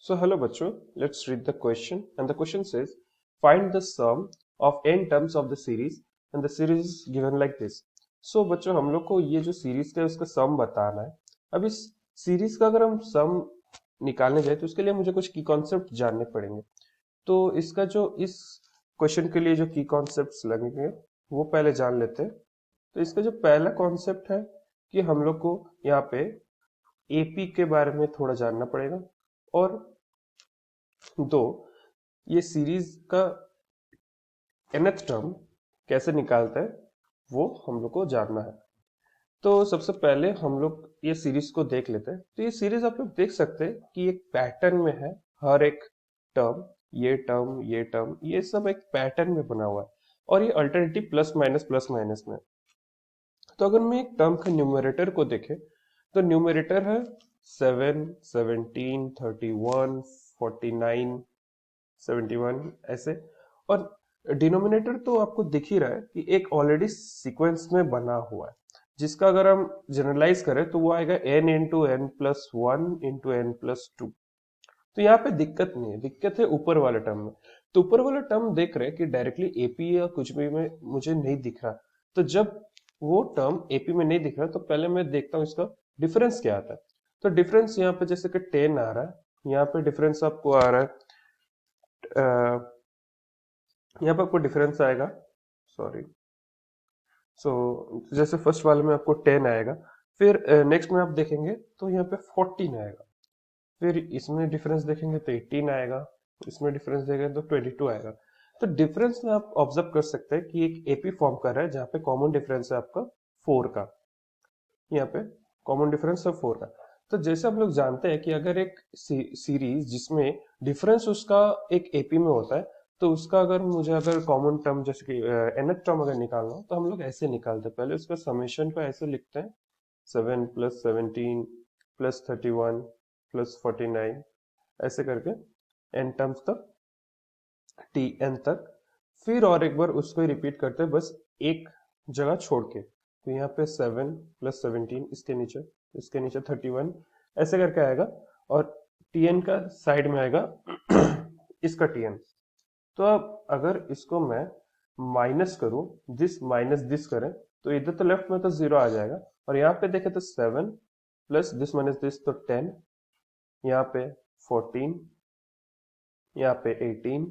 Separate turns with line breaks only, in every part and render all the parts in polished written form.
So hello बच्चों, let's read the question and the question says find the sum of n terms of the series and the series is given like this. So बच्चों हम लोग को ये जो series का है उसका सम बताना है. अब इस सीरीज का अगर हम सम निकालने जाए तो उसके लिए मुझे कुछ की कॉन्सेप्ट जानने पड़ेंगे. तो इसका जो इस क्वेश्चन के लिए जो की कॉन्सेप्ट्स लगेंगे वो पहले जान लेते हैं. तो इसका जो पहला कॉन्सेप्ट है कि हम लोग को यहाँ पे एपी के बारे में थोड़ा जानना पड़ेगा और दो ये सीरीज का nth टर्म कैसे निकालता है वो हम लोग को जानना है. तो सबसे पहले हम लोग ये सीरीज को देख लेते हैं. तो ये सीरीज आप लोग देख सकते हैं कि एक पैटर्न में है. हर एक टर्म ये सब एक पैटर्न में बना हुआ है और ये अल्टरनेटिव प्लस माइनस में. तो अगर मैं एक टर्म का न्यूमरेटर को देखे तो न्यूमरेटर है 7, 17, 31, 49, 71 ऐसे. और डिनोमिनेटर तो आपको दिख ही रहा है कि एक ऑलरेडी सीक्वेंस में बना हुआ है जिसका अगर हम जनरलाइज करें तो वो आएगा n into n plus one into n plus two. तो यहाँ पे दिक्कत नहीं है, दिक्कत है ऊपर वाले टर्म में. तो ऊपर वाला टर्म देख रहे हैं कि डायरेक्टली एपी या कुछ भी में मुझे नहीं दिख रहा. तो जब वो टर्म एपी में नहीं दिख रहा तो पहले मैं देखता हूँ इसका डिफरेंस क्या आता है. तो डिफरेंस यहाँ पे जैसे कि 10 आ रहा है, यहाँ पे डिफरेंस आपको आ रहा है यहाँ पे आपको डिफरेंस आएगा. सॉरी. सो जैसे फर्स्ट वाले में आपको 10 आएगा, फिर नेक्स्ट में आप देखेंगे तो यहाँ पे 14 आएगा, फिर इसमें डिफरेंस देखेंगे तो 18 आएगा, इसमें डिफरेंस देखेंगे तो 22 आएगा. तो डिफरेंस में आप ऑब्जर्व कर सकते हैं कि एक एपी फॉर्म कर रहा है जहाँ पे कॉमन डिफरेंस है आपका 4 का. यहाँ पे कॉमन डिफरेंस है 4 का. तो जैसे हम लोग जानते हैं कि अगर एक सीरीज जिसमें डिफरेंस उसका एक एपी में होता है तो उसका अगर मुझे अगर कॉमन टर्म जैसे कि nth टर्म अगर निकालना हो तो हम लोग ऐसे निकालते हैं. पहले उसका समेशन को ऐसे लिखते हैं 7 प्लस 17 प्लस 31 प्लस 49 ऐसे करके n टर्म्स तक टी एन तक. फिर और एक बार उसको रिपीट करते हैं बस एक जगह छोड़ के. तो यहाँ पे 7 प्लस 17 इसके नीचे 31 ऐसे करके आएगा और टीएन का साइड में आएगा इसका टीएन. तो अब अगर इसको मैं माइनस करूं, दिस माइनस दिस करें तो इधर तो लेफ्ट में तो 0 आ जाएगा और यहाँ पे देखें तो 7 प्लस दिस माइनस दिस तो 10, यहाँ पे 14, यहाँ पे 18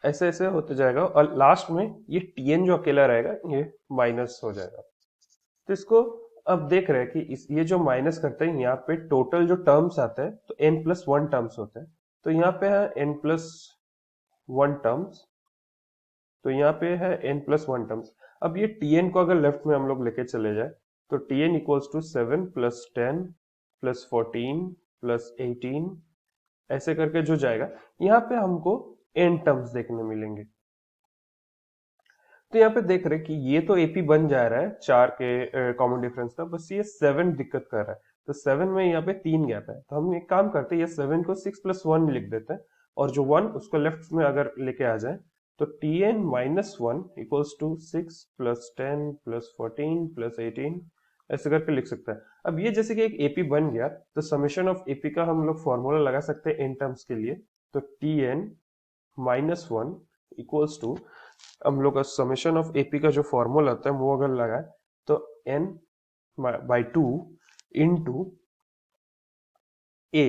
ऐसे ऐसे होते जाएगा और लास्ट में ये टीएन जो अकेला रहेगा ये माइनस हो जाएगा. तो इसको अब देख रहे हैं कि ये जो माइनस करते हैं यहाँ पे टोटल जो टर्म्स आते हैं तो n प्लस वन टर्म्स होते हैं. तो यहाँ पे है n प्लस वन टर्म्स, तो यहाँ पे है n प्लस वन टर्म्स. अब ये tn को अगर लेफ्ट में हम लोग लेके चले जाए तो tn equals to 7 plus 10 plus 14 plus 18 ऐसे करके जो जाएगा यहाँ पे हमको n टर्म्स देखने मिलेंगे. तो यहाँ पे देख रहे हैं कि ये तो एपी बन जा रहा है 4 के कॉमन डिफरेंस का, बस ये 7 दिक्कत कर रहा है. तो 7 में यहाँ पे 3 गैप है तो हम एक काम करते हैं ये 7 को 6 प्लस वन लिख देते हैं और जो 1 उसको लेफ्ट में अगर लेके आ जाए तो t n minus one equals to 6 plus 10 plus 14 plus 18 ऐसे करके लिख सकता है. अब ये जैसे कि एक एपी बन गया तो समेशन ऑफ एपी का हम लोग फॉर्मूला लगा सकते हैं इन टर्म्स के लिए. तो t n minus one equals to हम लोग का समेशन ऑफ एपी का जो फॉर्मूला आता है वो अगर लगाए तो n by two into A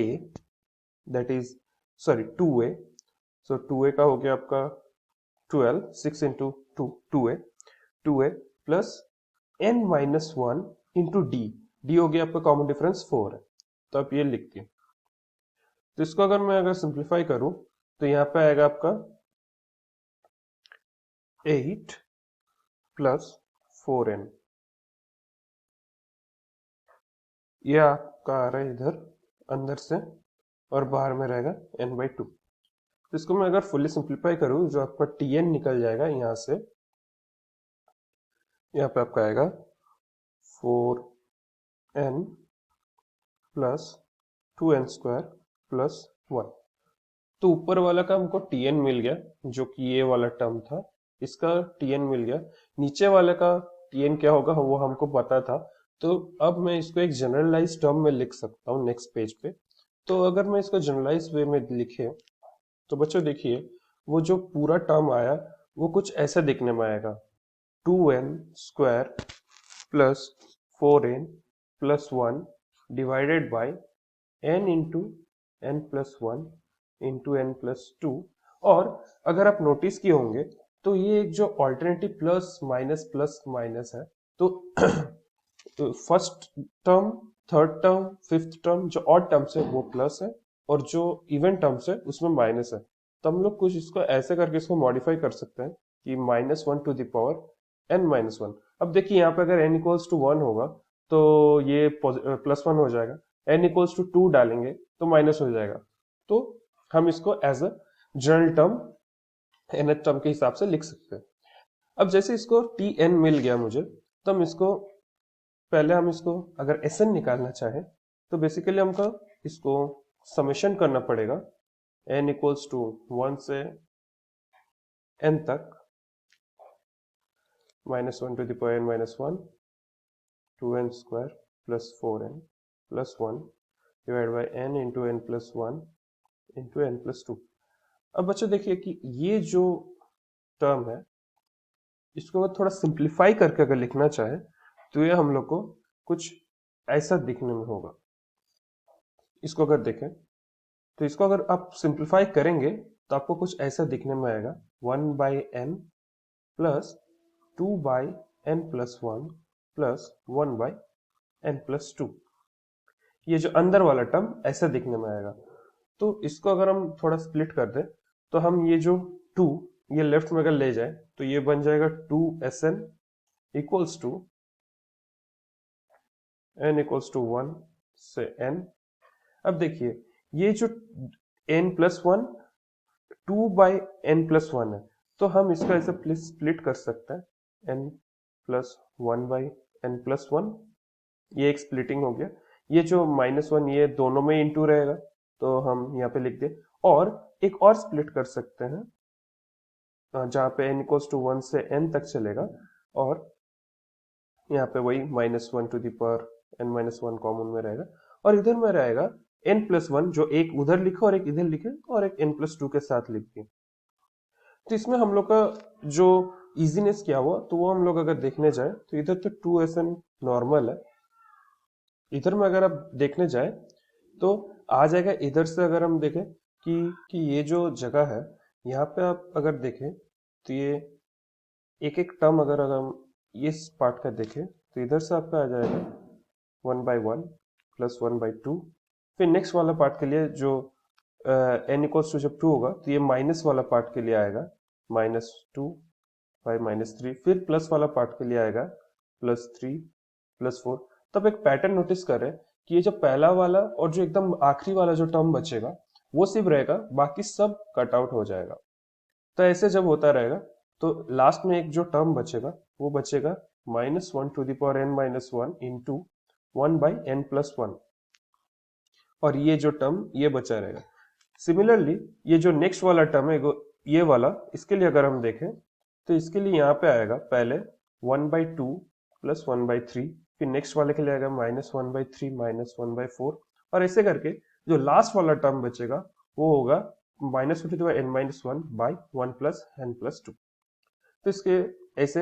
that is sorry 2a. So 2a का हो गया आपका 12, 6 into 2a plus n minus one into D हो गया आपका कॉमन डिफरेंस 4 है. तो आप ये लिख दिए. तो इसको अगर मैं अगर सिंप्लीफाई करूं तो यहाँ पे आएगा आपका 8 प्लस 4n. ये आपका आ रहा है इधर अंदर से और बाहर में रहेगा n बाई टू. तो इसको मैं अगर फुल्ली सिंप्लीफाई करूं जो आपका tn निकल जाएगा यहाँ से, यहाँ पे आपका आएगा 4n plus 2n square plus 1. तो ऊपर वाला का हमको tn मिल गया जो कि ये वाला टर्म था, इसका tn मिल गया. नीचे वाले का tn क्या होगा वो हमको पता था. तो अब मैं इसको एक जनरलाइज टर्म में लिख सकता हूँ नेक्स्ट पेज पे. तो अगर मैं इसको जनरलाइज वे में लिखे तो बच्चों देखिए वो जो पूरा टर्म आया वो कुछ ऐसा दिखने में आएगा 2n² plus 4n plus 1 divided by n into n plus 1 into n plus 2। और अगर आप नोटिस किए होंगे तो ये एक जो ऑल्टरनेटिव प्लस माइनस है तो first term, third term, fifth term जो ऑड टर्म्स है वो प्लस है और जो इवन टर्म्स है उसमें माइनस है। तो हम लोग कुछ इसको ऐसे करके इसको मॉडिफाई कर सकते हैं कि -1 टू द पावर n-1। अब देखिए यहाँ पे अगर n इक्वल्स टू 1 होगा तो ये +1 हो जाएगा, n इक्वल्स टू 2 डालेंगे तो माइनस हो जाएगा। तो हम इसको as a general term nth term के हिसाब से लिख सकते हैं। अब जैसे इसको tn मिल गया मुझे तो हम इसको पहले हम इसको अगर Sn निकालना चाहें तो बेसिकली हमको इसको समेशन करना पड़ेगा n इक्वल्स टू 1 से n तक -1 to the power n-1 2n² plus 4n plus 1 divide by n into n plus 1 into n plus 2। अब बच्चों देखिए कि ये जो टर्म है इसको अगर थोड़ा सिंप्लीफाई करके अगर लिखना चाहे तो ये हम लोग को कुछ ऐसा दिखने में होगा। इसको अगर देखें तो इसको अगर आप सिंप्लीफाई करेंगे तो आपको कुछ ऐसा दिखने में आएगा 1/n plus 2/n plus 1 plus 1/n plus 2। ये जो अंदर वाला टर्म ऐसा दिखने में आएगा। तो इसको अगर हम थोड़ा स्प्लिट कर दें तो हम ये जो 2 ये लेफ्ट में अगर ले जाए तो ये बन जाएगा 2Sn equals to n equals to 1 से n। अब देखिए ये जो n प्लस 1 2/n प्लस 1 है तो हम इसका ऐसे स्प्लिट कर सकते हैं n प्लस 1/n प्लस 1। ये एक स्प्लिटिंग हो गया। ये जो -1 ये दोनों में इंटू रहेगा तो हम यहाँ पे लिख दे। और एक और स्प्लिट कर सकते हैं जहाँ पे n इक्वल्स टू 1 से n तक चलेगा और यहाँ पे वही -1 to the power n-1 common में रहेगा और इधर में रहेगा n प्लस 1 जो एक उधर लिखे और एक इधर लिखे और एक n प्लस 2 के साथ लिख दिए। तो इसमें हम लोग का जो इजीनेस क्या हुआ तो वो हम लोग अगर देखने जाए तो इधर तो 2Sn नॉर्मल है, इधर में अगर आप देखने जाए तो आ जाएगा। इधर से अगर हम देखें कि ये जो जगह है यहाँ पे आप अगर देखें तो ये एक एक टर्म अगर हम इस पार्ट का देखें तो इधर से आपका आ जाएगा 1/1 प्लस 1/2। फिर नेक्स्ट वाला पार्ट के लिए जो n इक्वल्स टू जब 2 होगा तो ये माइनस वाला पार्ट के लिए आएगा -2 बाई -3। फिर प्लस वाला पार्ट के लिए आएगा +3 +4। तब एक पैटर्न नोटिस करें कि ये जो पहला वाला और जो एकदम आखिरी वाला जो टर्म बचेगा वो सिर्फ रहेगा, बाकी सब कट आउट हो जाएगा। तो ऐसे जब होता रहेगा तो लास्ट में एक जो टर्म बचेगा वो बचेगा -1 to the power n-1 into 1/n plus 1 और ये जो टर्म ये बचा रहेगा। सिमिलरली ये जो नेक्स्ट वाला टर्म है ये वाला, इसके लिए अगर हम देखें तो इसके लिए यहाँ पे आएगा पहले 1/2 प्लस 1/3। फिर नेक्स्ट वाले के लिए आएगा -1/3 -1/4 और ऐसे करके जो लास्ट वाला टर्म बचेगा वो होगा -1 to the power n-1 by 1 plus n plus 2। तो इसके ऐसे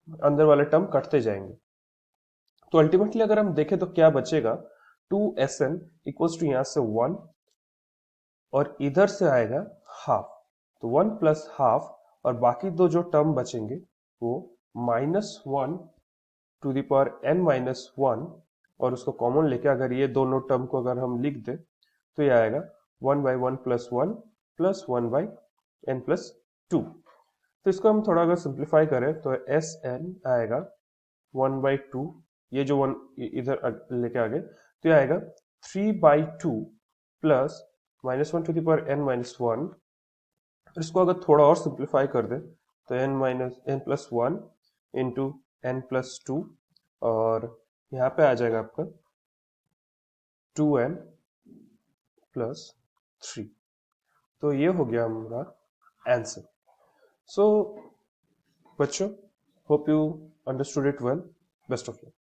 अंदर वाले टर्म कटते जाएंगे। तो अल्टीमेटली अगर हम देखें तो क्या बचेगा 2Sn इक्वल्स टू यहाँ से 1 और इधर से आएगा हाफ, तो 1 प्लस हाफ और बाकी दो जो टर्म बचेंगे वो -1 टू द पावर n-1 और उसको कॉमन लेके अगर ये दोनों टर्म को अगर हम लिख दे तो ये आएगा 1/1 प्लस 1 प्लस 1/n प्लस 2। तो इसको हम थोड़ा अगर सिंप्लीफाई करें तो Sn आएगा 1/2, ये जो 1 इधर लेके आगे तो ये आएगा 3/2 plus -1 to the power n-1। इसको अगर थोड़ा और सिंप्लीफाई कर दे तो n plus 1 into n plus 2 और यहाँ पे आ जाएगा आपका 2n प्लस 3। तो ये हो गया हमारा आंसर। सो बच्चों, hope you understood it well. Best of luck.